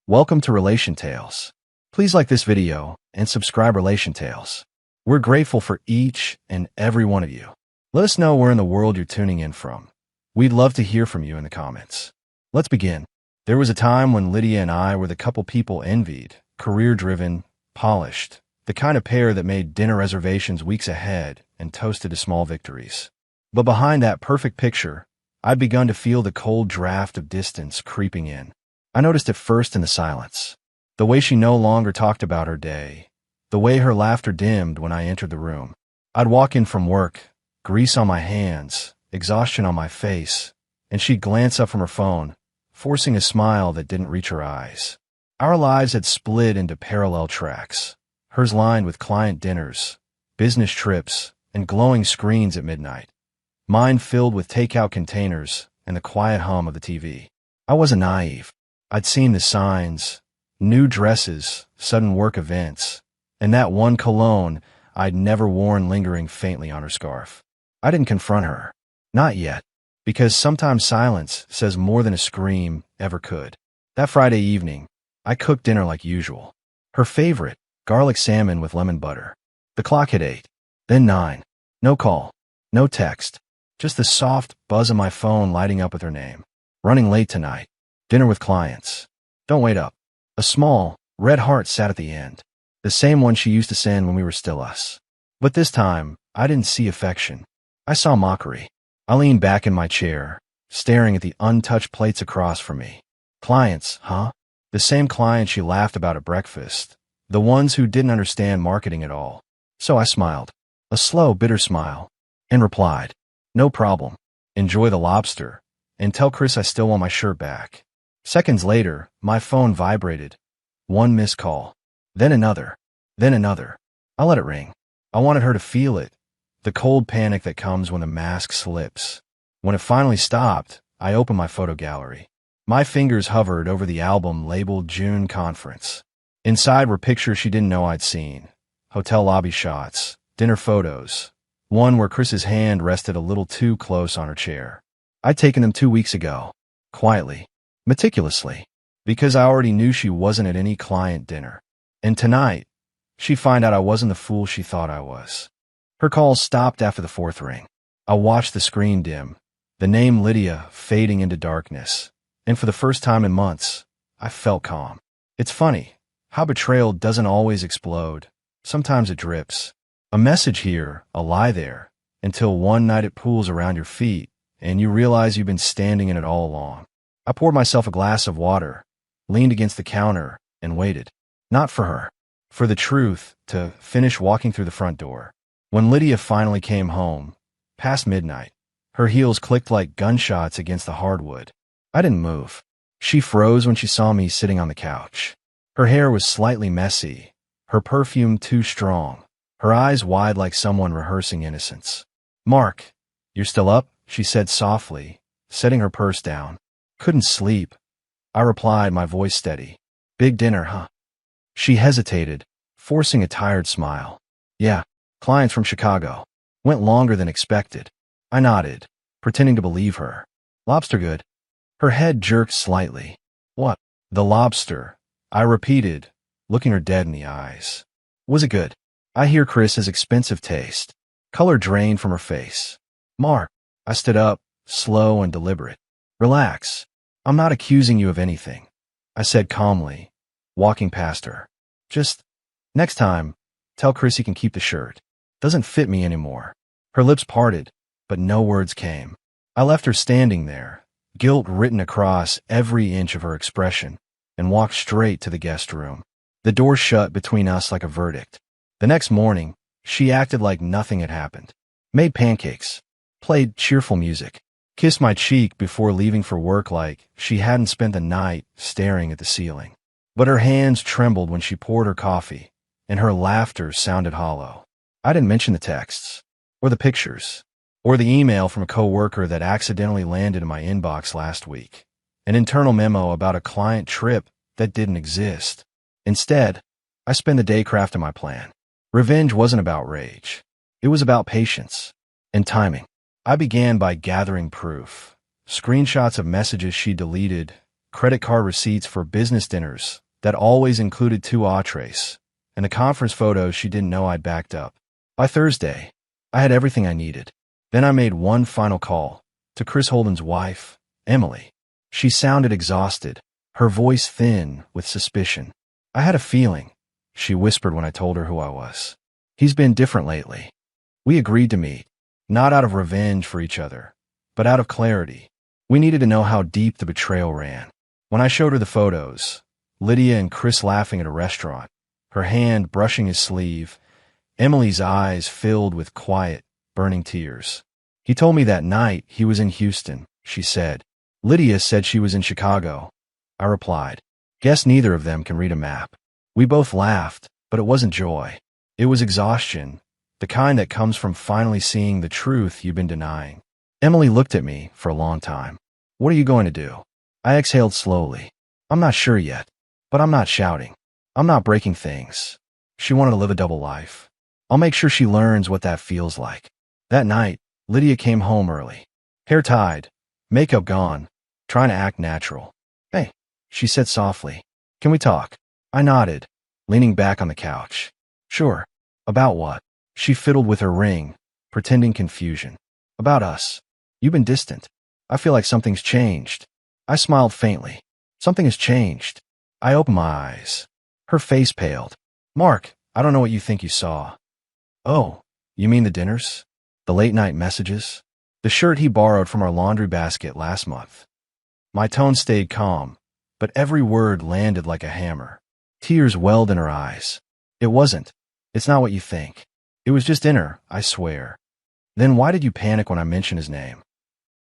Welcome to Relation Tales. Please like this video and subscribe Relation Tales. We're grateful for each and every one of you. Let us know where in the world you're tuning in from. We'd love to hear from you in the comments. Let's begin. There was a time when Lydia and I were the couple people envied, career-driven, polished, the kind of pair that made dinner reservations weeks ahead and toasted to small victories. But behind that perfect picture, I'd begun to feel the cold draft of distance creeping in. I noticed it first in the silence. The way she no longer talked about her day. The way her laughter dimmed when I entered the room. I'd walk in from work, grease on my hands, exhaustion on my face, and she'd glance up from her phone, forcing a smile that didn't reach her eyes. Our lives had split into parallel tracks, hers lined with client dinners, business trips, and glowing screens at midnight. Mine filled with takeout containers and the quiet hum of the TV. I wasn't naive. I'd seen the signs, new dresses, sudden work events, and that one cologne I'd never worn lingering faintly on her scarf. I didn't confront her. Not yet. Because sometimes silence says more than a scream ever could. That Friday evening, I cooked dinner like usual. Her favorite, garlic salmon with lemon butter. The clock hit 8, then 9. No call, no text, just the soft buzz of my phone lighting up with her name. Running late tonight. Dinner with clients. Don't wait up. A small, red heart sat at the end. The same one she used to send when we were still us. But this time, I didn't see affection. I saw mockery. I leaned back in my chair, staring at the untouched plates across from me. Clients, huh? The same clients she laughed about at breakfast. The ones who didn't understand marketing at all. So I smiled. A slow, bitter smile. And replied, "No problem. Enjoy the lobster. And tell Chris I still want my shirt back." Seconds later, my phone vibrated. One missed call. Then another. Then another. I let it ring. I wanted her to feel it. The cold panic that comes when the mask slips. When it finally stopped, I opened my photo gallery. My fingers hovered over the album labeled June Conference. Inside were pictures she didn't know I'd seen. Hotel lobby shots, dinner photos. One where Chris's hand rested a little too close on her chair. I'd taken them 2 weeks ago. Quietly. Meticulously. Because I already knew she wasn't at any client dinner. And tonight, she'd find out I wasn't the fool she thought I was. Her call stopped after the 4th ring. I watched the screen dim, the name Lydia fading into darkness. And for the first time in months, I felt calm. It's funny how betrayal doesn't always explode. Sometimes it drips. A message here, a lie there, until one night it pools around your feet and you realize you've been standing in it all along. I poured myself a glass of water, leaned against the counter, and waited. Not for her. For the truth to finish walking through the front door. When Lydia finally came home, past midnight, her heels clicked like gunshots against the hardwood. I didn't move. She froze when she saw me sitting on the couch. Her hair was slightly messy, her perfume too strong, her eyes wide like someone rehearsing innocence. "Mark, you're still up?" she said softly, setting her purse down. "Couldn't sleep." I replied, my voice steady. "Big dinner, huh?" She hesitated, forcing a tired smile. "Yeah, clients from Chicago. Went longer than expected." I nodded, pretending to believe her. "Lobster good?" Her head jerked slightly. "What?" "The lobster," I repeated, looking her dead in the eyes. "Was it good?" "I hear Chris has expensive taste." Color drained from her face. "Mark." I stood up, slow and deliberate. "Relax. I'm not accusing you of anything," I said calmly, walking past her. "Just, next time, tell Chris he can keep the shirt. Doesn't fit me anymore." Her lips parted, but no words came. I left her standing there, guilt written across every inch of her expression, and walked straight to the guest room. The door shut between us like a verdict. The next morning, she acted like nothing had happened. Made pancakes, played cheerful music, kissed my cheek before leaving for work like she hadn't spent the night staring at the ceiling. But her hands trembled when she poured her coffee, and her laughter sounded hollow. I didn't mention the texts, or the pictures, or the email from a coworker that accidentally landed in my inbox last week. An internal memo about a client trip that didn't exist. Instead, I spent the day crafting my plan. Revenge wasn't about rage. It was about patience and timing. I began by gathering proof. Screenshots of messages she deleted, credit card receipts for business dinners that always included 2 entrees, and the conference photos she didn't know I'd backed up. By Thursday, I had everything I needed. Then I made one final call to Chris Holden's wife, Emily. She sounded exhausted, her voice thin with suspicion. I had a feeling, she whispered when I told her who I was. He's been different lately. We agreed to meet, not out of revenge for each other, but out of clarity. We needed to know how deep the betrayal ran. When I showed her the photos, Lydia and Chris laughing at a restaurant, her hand brushing his sleeve, Emily's eyes filled with quiet, burning tears. He told me that night he was in Houston, she said. Lydia said she was in Chicago. I replied, guess neither of them can read a map. We both laughed, but it wasn't joy. It was exhaustion, the kind that comes from finally seeing the truth you've been denying. Emily looked at me for a long time. What are you going to do? I exhaled slowly. I'm not sure yet, but I'm not shouting. I'm not breaking things. She wanted to live a double life. I'll make sure she learns what that feels like. That night, Lydia came home early. Hair tied, makeup gone, trying to act natural. Hey, she said softly. Can we talk? I nodded, leaning back on the couch. Sure. About what? She fiddled with her ring, pretending confusion. About us. You've been distant. I feel like something's changed. I smiled faintly. Something has changed. I opened my eyes. Her face paled. Mark, I don't know what you think you saw. Oh, you mean the dinners? The late-night messages? The shirt he borrowed from our laundry basket last month? My tone stayed calm, but every word landed like a hammer. Tears welled in her eyes. It wasn't. It's not what you think. It was just dinner, I swear. Then why did you panic when I mentioned his name?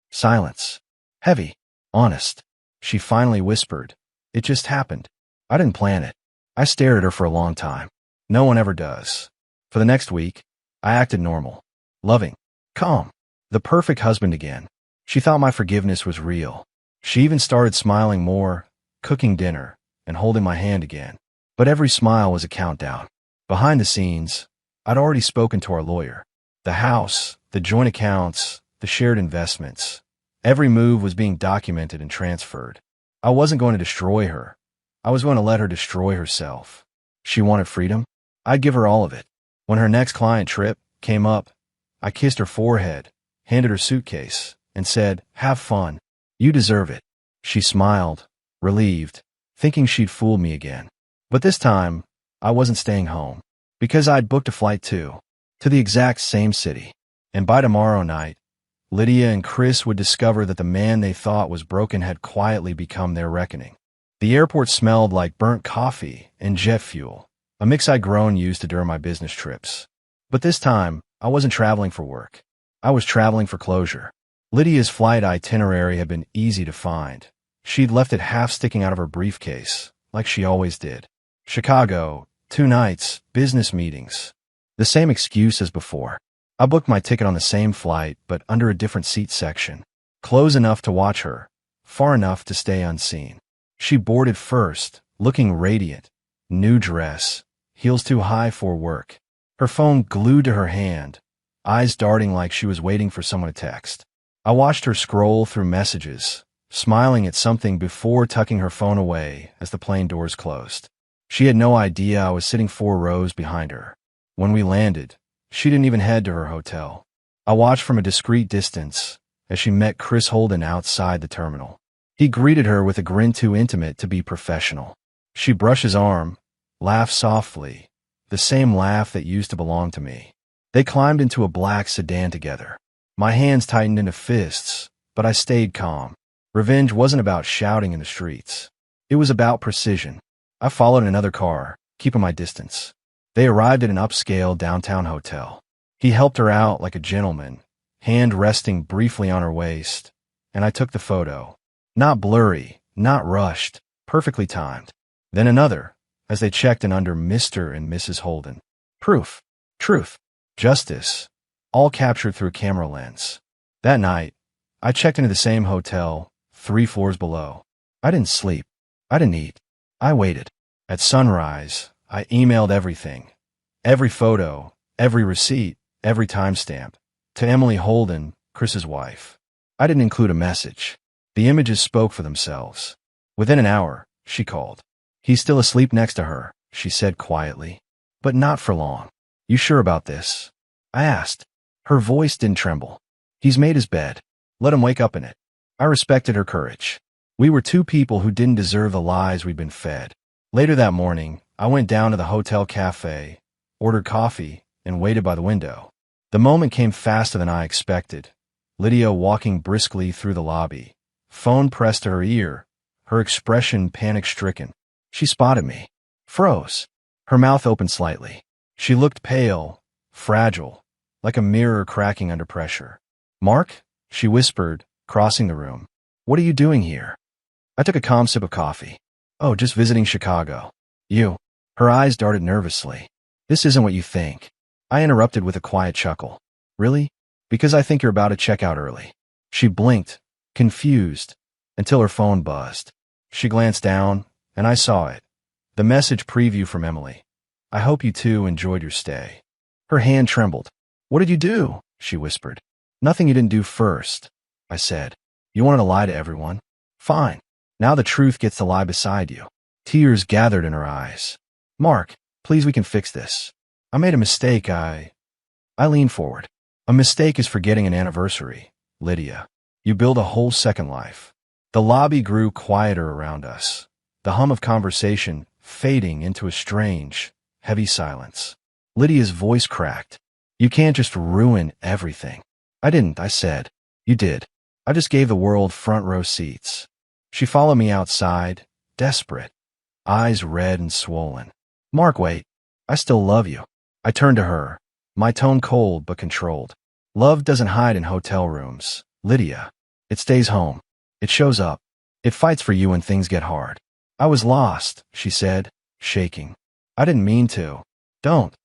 Silence. Heavy. Honest. She finally whispered. It just happened. I didn't plan it. I stared at her for a long time. No one ever does. For the next week, I acted normal. Loving. Calm. The perfect husband again. She thought my forgiveness was real. She even started smiling more, cooking dinner, and holding my hand again. But every smile was a countdown. Behind the scenes, I'd already spoken to our lawyer. The house, the joint accounts, the shared investments. Every move was being documented and transferred. I wasn't going to destroy her. I was going to let her destroy herself. She wanted freedom. I'd give her all of it. When her next client trip came up, I kissed her forehead, handed her suitcase, and said, have fun. You deserve it. She smiled, relieved, thinking she'd fooled me again. But this time, I wasn't staying home, because I'd booked a flight too, to the exact same city. And by tomorrow night, Lydia and Chris would discover that the man they thought was broken had quietly become their reckoning. The airport smelled like burnt coffee and jet fuel, a mix I'd grown used to during my business trips. But this time, I wasn't traveling for work. I was traveling for closure. Lydia's flight itinerary had been easy to find. She'd left it half sticking out of her briefcase, like she always did. Chicago, 2 nights, business meetings. The same excuse as before. I booked my ticket on the same flight, but under a different seat section. Close enough to watch her, far enough to stay unseen. She boarded first, looking radiant. New dress, heels too high for work. Her phone glued to her hand, eyes darting like she was waiting for someone to text. I watched her scroll through messages, smiling at something before tucking her phone away as the plane doors closed. She had no idea I was sitting 4 rows behind her. When we landed, she didn't even head to her hotel. I watched from a discreet distance as she met Chris Holden outside the terminal. He greeted her with a grin too intimate to be professional. She brushed his arm, laughed softly, the same laugh that used to belong to me. They climbed into a black sedan together. My hands tightened into fists, but I stayed calm. Revenge wasn't about shouting in the streets. It was about precision. I followed another car, keeping my distance. They arrived at an upscale downtown hotel. He helped her out like a gentleman, hand resting briefly on her waist, and I took the photo. Not blurry, not rushed, perfectly timed. Then another, as they checked in under Mr. and Mrs. Holden. Proof, truth, justice, all captured through a camera lens. That night, I checked into the same hotel, 3 floors below. I didn't sleep. I didn't eat. I waited. At sunrise, I emailed everything. Every photo, every receipt, every timestamp. To Emily Holden, Chris's wife. I didn't include a message. The images spoke for themselves. Within an hour, she called. He's still asleep next to her, she said quietly. But not for long. You sure about this? I asked. Her voice didn't tremble. He's made his bed. Let him wake up in it. I respected her courage. We were two people who didn't deserve the lies we'd been fed. Later that morning, I went down to the hotel cafe, ordered coffee, and waited by the window. The moment came faster than I expected. Lydia walking briskly through the lobby. Phone pressed to her ear, her expression panic-stricken. She spotted me. Froze. Her mouth opened slightly. She looked pale, fragile, like a mirror cracking under pressure. Mark? She whispered, crossing the room. What are you doing here? I took a calm sip of coffee. Oh, just visiting Chicago. You? Her eyes darted nervously. This isn't what you think. I interrupted with a quiet chuckle. Really? Because I think you're about to check out early. She blinked, confused, until her phone buzzed. She glanced down, and I saw it. The message preview from Emily. I hope you two enjoyed your stay. Her hand trembled. What did you do? She whispered. Nothing you didn't do first, I said. You wanted to lie to everyone? Fine. Now the truth gets to lie beside you. Tears gathered in her eyes. Mark, please, we can fix this. I made a mistake. I leaned forward. A mistake is forgetting an anniversary, Lydia. You build a whole second life. The lobby grew quieter around us, the hum of conversation fading into a strange, heavy silence. Lydia's voice cracked. You can't just ruin everything. I didn't, I said. You did. I just gave the world front row seats. She followed me outside, desperate, eyes red and swollen. Mark, wait. I still love you. I turned to her, my tone cold but controlled. Love doesn't hide in hotel rooms, Lydia. It stays home. It shows up. It fights for you when things get hard. I was lost, she said, shaking. I didn't mean to. Don't.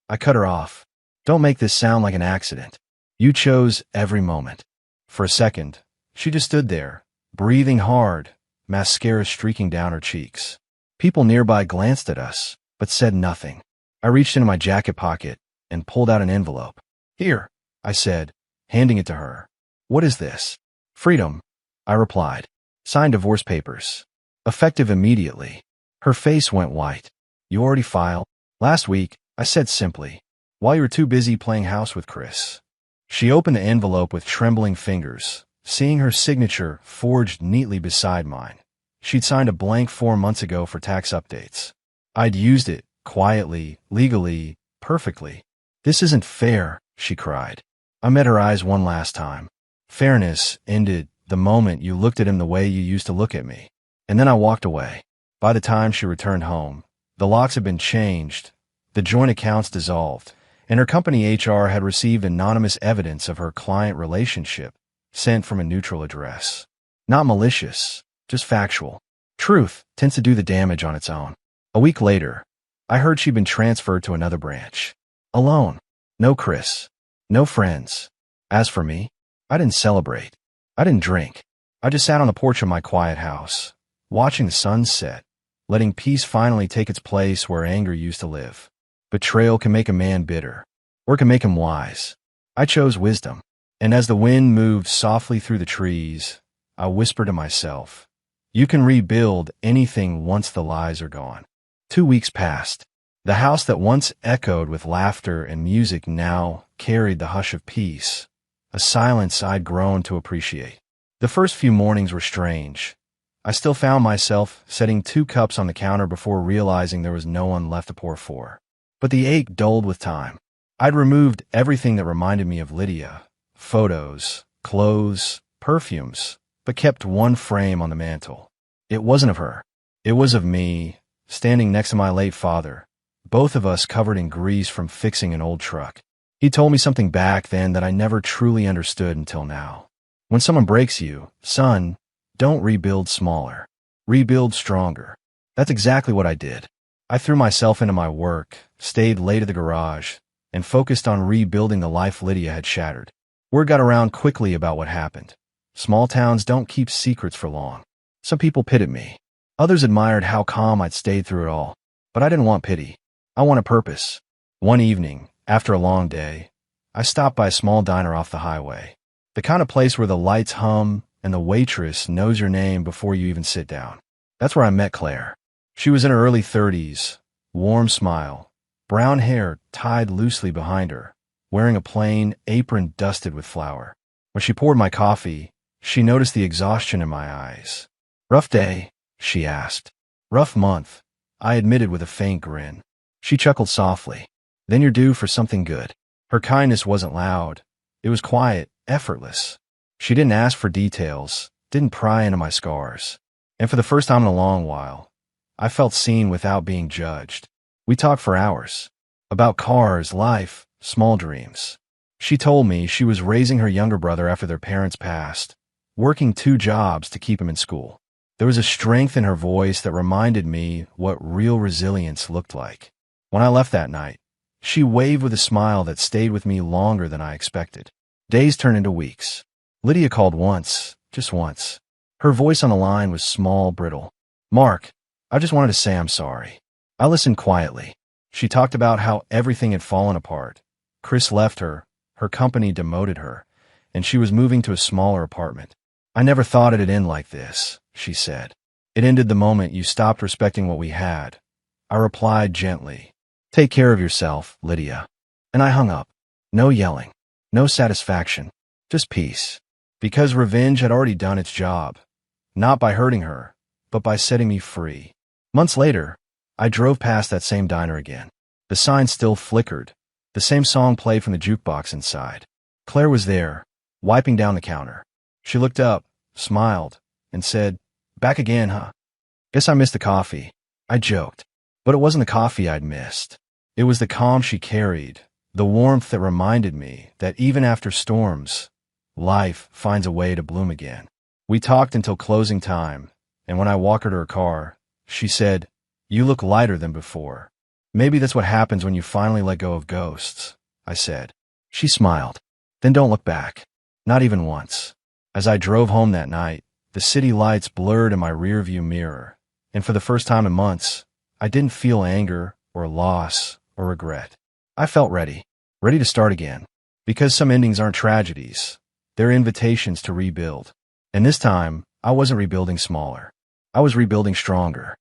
I cut her off. Don't make this sound like an accident. You chose every moment. For a second, she just stood there, breathing hard, mascara streaking down her cheeks. People nearby glanced at us, but said nothing. I reached into my jacket pocket and pulled out an envelope. Here, I said, handing it to her. What is this? Freedom, I replied. Signed divorce papers. Effective immediately. Her face went white. You already filed? Last week, I said simply, while you were too busy playing house with Chris. She opened the envelope with trembling fingers, seeing her signature forged neatly beside mine. She'd signed a blank 4 months ago for tax updates. I'd used it, quietly, legally, perfectly. This isn't fair, she cried. I met her eyes one last time. Fairness ended the moment you looked at him the way you used to look at me. And then I walked away. By the time she returned home, the locks had been changed, the joint accounts dissolved, and her company HR had received anonymous evidence of her client relationship sent from a neutral address. Not malicious, just factual. Truth tends to do the damage on its own. A week later, I heard she'd been transferred to another branch. Alone. No Chris. No friends. As for me, I didn't celebrate. I didn't drink. I just sat on the porch of my quiet house, watching the sun set, letting peace finally take its place where anger used to live. Betrayal can make a man bitter, or it can make him wise. I chose wisdom, and as the wind moved softly through the trees, I whispered to myself, you can rebuild anything once the lies are gone. 2 weeks passed. The house that once echoed with laughter and music now carried the hush of peace, a silence I'd grown to appreciate. The first few mornings were strange. I still found myself setting 2 cups on the counter before realizing there was no one left to pour for. But the ache dulled with time. I'd removed everything that reminded me of Lydia, photos, clothes, perfumes, but kept one frame on the mantel. It wasn't of her. It was of me, standing next to my late father, both of us covered in grease from fixing an old truck. He told me something back then that I never truly understood until now. When someone breaks you, son, don't rebuild smaller. Rebuild stronger. That's exactly what I did. I threw myself into my work, stayed late at the garage, and focused on rebuilding the life Lydia had shattered. Word got around quickly about what happened. Small towns don't keep secrets for long. Some people pitied me. Others admired how calm I'd stayed through it all. But I didn't want pity. I wanted purpose. One evening, after a long day, I stopped by a small diner off the highway. The kind of place where the lights hum and the waitress knows your name before you even sit down. That's where I met Claire. She was in her early 30s, warm smile, brown hair tied loosely behind her, wearing a plain apron dusted with flour. When she poured my coffee, she noticed the exhaustion in my eyes. "Rough day?" she asked. "Rough month," I admitted with a faint grin. She chuckled softly. "Then you're due for something good." Her kindness wasn't loud. It was quiet, effortless. She didn't ask for details, didn't pry into my scars. And for the first time in a long while, I felt seen without being judged. We talked for hours. About cars, life, small dreams. She told me she was raising her younger brother after their parents passed, working 2 jobs to keep him in school. There was a strength in her voice that reminded me what real resilience looked like. When I left that night, she waved with a smile that stayed with me longer than I expected. Days turned into weeks. Lydia called once, just once. Her voice on the line was small, brittle. "Mark, I just wanted to say I'm sorry." I listened quietly. She talked about how everything had fallen apart. Chris left her, her company demoted her, and she was moving to a smaller apartment. "I never thought it'd end like this," she said. "It ended the moment you stopped respecting what we had." I replied gently, "Take care of yourself, Lydia." And I hung up. No yelling, no satisfaction, just peace. Because revenge had already done its job. Not by hurting her, but by setting me free. Months later, I drove past that same diner again. The sign still flickered. The same song played from the jukebox inside. Claire was there, wiping down the counter. She looked up, smiled, and said, "Back again, huh? Guess I missed the coffee." I joked. But it wasn't the coffee I'd missed. It was the calm she carried, the warmth that reminded me that even after storms, life finds a way to bloom again. We talked until closing time, and when I walked her to her car, she said, "You look lighter than before." "Maybe that's what happens when you finally let go of ghosts," I said. She smiled. "Then don't look back. Not even once." As I drove home that night, the city lights blurred in my rearview mirror, and for the first time in months, I didn't feel anger or loss or regret. I felt ready to start again. Because some endings aren't tragedies. They're invitations to rebuild. And this time, I wasn't rebuilding smaller. I was rebuilding stronger.